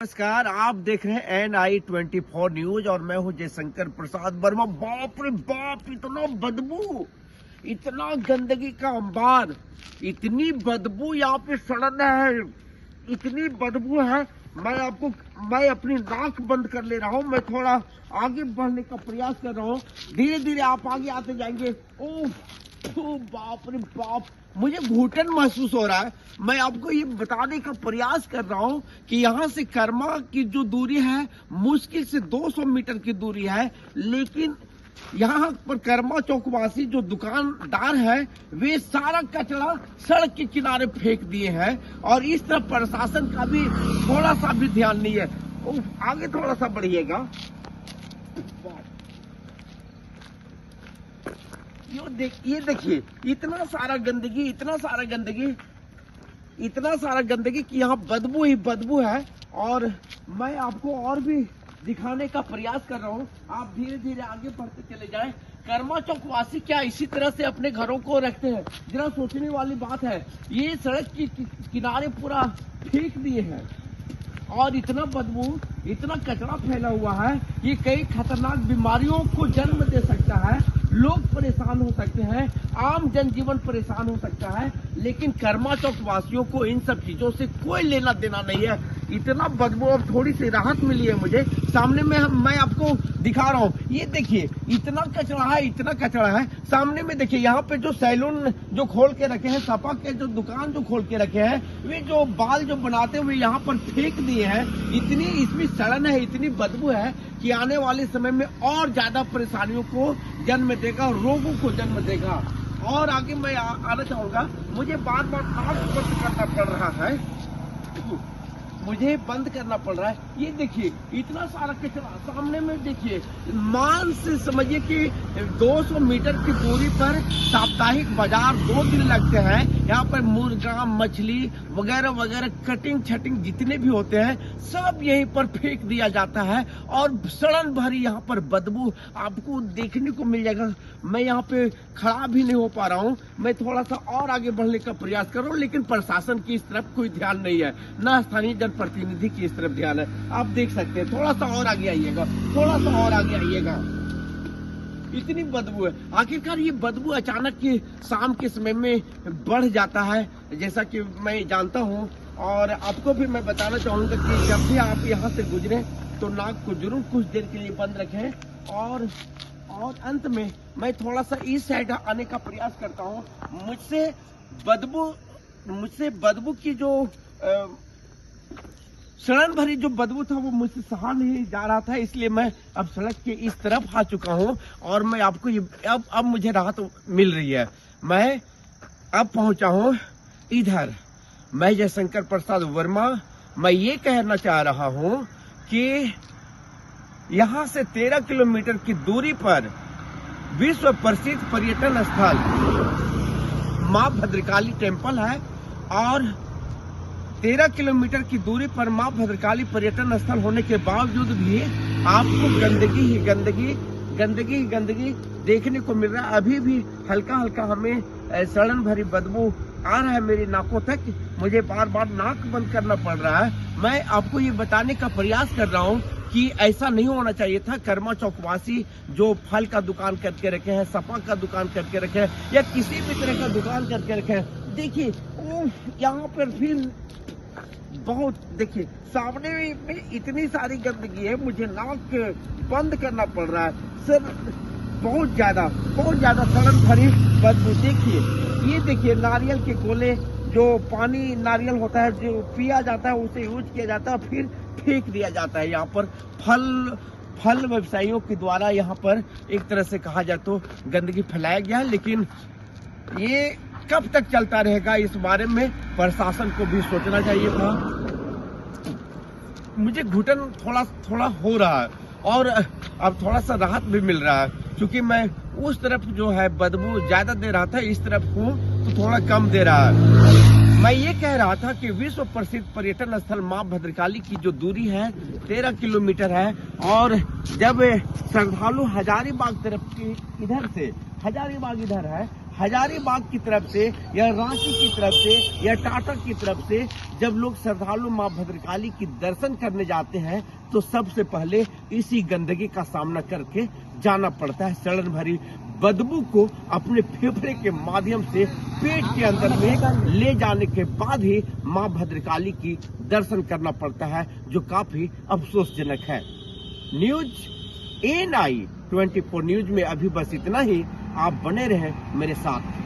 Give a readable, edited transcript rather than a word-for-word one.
नमस्कार, आप देख रहे हैं NI24 न्यूज और मैं हूं जयशंकर प्रसाद वर्मा। बाप रे बाप, इतना बदबू, इतना गंदगी का अंबार, इतनी बदबू, यहाँ पे सड़न है, इतनी बदबू है। मैं अपनी नाक बंद कर ले रहा हूँ। मैं थोड़ा आगे बढ़ने का प्रयास कर रहा हूँ। धीरे धीरे आप आगे आते जाएंगे। ओह बाप रे बाप, मुझे घुटन महसूस हो रहा है। मैं आपको ये बताने का प्रयास कर रहा हूँ कि यहाँ से कर्मा की जो दूरी है मुश्किल से 200 मीटर की दूरी है, लेकिन यहाँ पर कर्मा चौकवासी जो दुकानदार है वे सारा कचरा सड़क के किनारे फेंक दिए हैं और इस तरफ प्रशासन का भी थोड़ा सा भी ध्यान नहीं है। आगे थोड़ा सा बढ़िएगा। ये देखिए, इतना सारा गंदगी कि यहाँ बदबू ही बदबू है। और मैं आपको और भी दिखाने का प्रयास कर रहा हूँ। आप धीरे धीरे आगे बढ़ते चले जाएं। कर्मा चौकवासी क्या इसी तरह से अपने घरों को रखते हैं? जरा सोचने वाली बात है। ये सड़क के किनारे पूरा फेंक दिए हैं और इतना बदबू, इतना कचरा फैला हुआ है, ये कई खतरनाक बीमारियों को जन्म दे सकता है। लोग परेशान हो सकते हैं, आम जनजीवन परेशान हो सकता है, लेकिन कर्मा चौक वासियों को इन सब चीजों से कोई लेना देना नहीं है। इतना बदबू, अब थोड़ी सी राहत मिली है मुझे। सामने में मैं आपको दिखा रहा हूँ, ये देखिए इतना कचरा है। सामने में देखिए, यहाँ पे जो सैलून जो खोल के रखे हैं, सपा के जो दुकान जो खोल के रखे हैं, वे जो बाल जो बनाते हुए यहाँ पर फेंक दिए हैं। इतनी इसमें सड़न है, इतनी बदबू है कि आने वाले समय में और ज्यादा परेशानियों को जन्म देगा, रोगों को जन्म देगा। और आगे मैं आना चाहूंगा, मुझे बार बार नाक बंद करना पड़ रहा है, बंद करना पड़ रहा है। ये देखिए इतना सारा कचरा सामने में देखिए। मान से समझिए कि 200 मीटर की दूरी पर साप्ताहिक बाजार 2 दिन लगते हैं। यहाँ पर मुर्गा, मछली वगैरह वगैरह कटिंग छटिंग जितने भी होते हैं सब यहीं पर फेंक दिया जाता है और सड़न भरी यहाँ पर बदबू आपको देखने को मिल जाएगा। मैं यहाँ पे खड़ा भी नहीं हो पा रहा हूँ। मैं थोड़ा सा और आगे बढ़ने का प्रयास कर रहा हूँ, लेकिन प्रशासन की इस तरफ कोई ध्यान नहीं है, ना स्थानीय जनप्रतिनिधि की इस तरफ ध्यान है। आप देख सकते हैं, थोड़ा सा और आगे आइएगा, इतनी बदबू है। आखिरकार ये बदबू अचानक के शाम के समय में बढ़ जाता है, जैसा कि मैं जानता हूँ। और आपको भी मैं बताना चाहूंगा कि जब भी आप यहाँ से गुजरे तो नाक को जरूर कुछ देर के लिए बंद रखें। और अंत में मैं थोड़ा सा इस साइड आने का प्रयास करता हूँ। मुझसे बदबू की जो सड़न भरी जो बदबू था वो मुझसे सहा नहीं जा रहा था, इसलिए मैं अब सड़क के इस तरफ आ चुका हूं और मैं आपको ये अब मुझे राहत मिल रही है। मैं अब पहुंचा हूं इधर। मैं जयशंकर प्रसाद वर्मा, मैं ये कहना चाह रहा हूं कि यहां से 13 किलोमीटर की दूरी पर विश्व प्रसिद्ध पर्यटन स्थल मां भद्रकाली टेम्पल है और 13 किलोमीटर की दूरी पर मां भद्रकाली पर्यटन स्थल होने के बावजूद भी आपको गंदगी देखने को मिल रहा है। अभी भी हल्का हल्का हमें सड़न भरी बदबू आ रहा है मेरी नाकों तक। मुझे बार बार नाक बंद करना पड़ रहा है। मैं आपको ये बताने का प्रयास कर रहा हूँ कि ऐसा नहीं होना चाहिए था। कर्मा चौकवासी जो फल का दुकान करके रखे हैं, सपा का दुकान करके रखे हैं, या किसी भी तरह का दुकान करके रखे हैं, देखिए यहाँ पर फिर बहुत, देखिए सामने में इतनी सारी गंदगी है, मुझे नाक बंद करना पड़ रहा है सर। बहुत ज्यादा सड़न भरी बदबू। ये देखिए नारियल के गोले, जो पानी नारियल होता है जो पिया जाता है उसे यूज किया जाता है, फिर फेंक दिया जाता है। यहाँ पर फल व्यवसायियों के द्वारा यहाँ पर एक तरह से कहा जाए तो गंदगी फैलाया गया है, लेकिन ये कब तक चलता रहेगा इस बारे में प्रशासन को भी सोचना चाहिए था। मुझे घुटन थोड़ा हो रहा है और अब थोड़ा सा राहत भी मिल रहा है, क्योंकि मैं उस तरफ जो है बदबू ज्यादा दे रहा था, इस तरफ हूँ तो थोड़ा कम दे रहा है। मैं ये कह रहा था कि विश्व प्रसिद्ध पर्यटन स्थल मां भद्रकाली की जो दूरी है 13 किलोमीटर है और जब श्रद्धालु हजारीबाग तरफ की इधर से, हजारीबाग इधर है, हजारीबाग की तरफ से या रांची की तरफ से या टाटा की तरफ से जब लोग श्रद्धालु मां भद्रकाली की दर्शन करने जाते हैं तो सबसे पहले इसी गंदगी का सामना करके जाना पड़ता है। सड़न भरी बदबू को अपने फेफड़े के माध्यम से पेट के अंदर में ले जाने के बाद ही मां भद्रकाली की दर्शन करना पड़ता है, जो काफी अफसोसजनक है। न्यूज ANI 24 न्यूज में अभी बस इतना ही। आप बने रहें मेरे साथ।